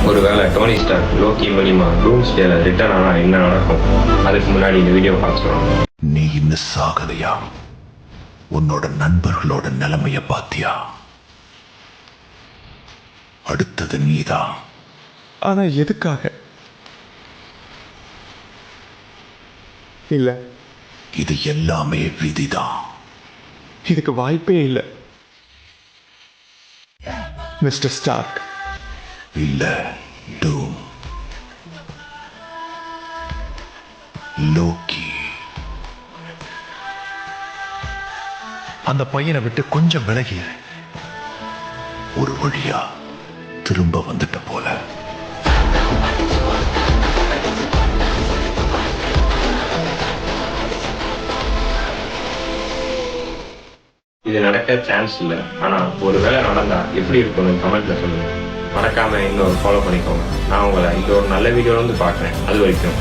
ஒருவேளை Tony Stark Loki மூலியமா டூம்ஸ்டேல return ஆனா என்ன நடக்கும்? அதுக்கு முன்னாடி இந்த வீடியோ பார்த்துக்கலாம். நீ இன்னும் சாகலையா? உன்னோட நண்பர்களோட நிலைமைய பாத்தியா? அடுத்தது நீதான். ஆனா எதுக்காக? இல்ல, இது எல்லாமே விதிதான். இதுக்கு வாய்ப்பே இல்லை. மிஸ்டர் ஸ்டார்க், இல்ல, டூம். லோக்கி. அந்த பையனை விட்டு கொஞ்சம் விலகி ஒரு வழியா திரும்ப வந்துட்ட போல. இது நடக்க சான்ஸ் இல்லை. ஆனா ஒருவேளை நடந்தா எப்படி இருக்கும்னு கமெண்ட்ல சொல்லுங்க. மறக்காம இன்னொரு ஃபாலோ பண்ணிக்கோங்க. நான் உங்களை இந்த ஒரு நல்ல வீடியோல வந்து பார்க்குறேன். அது வரைக்கும்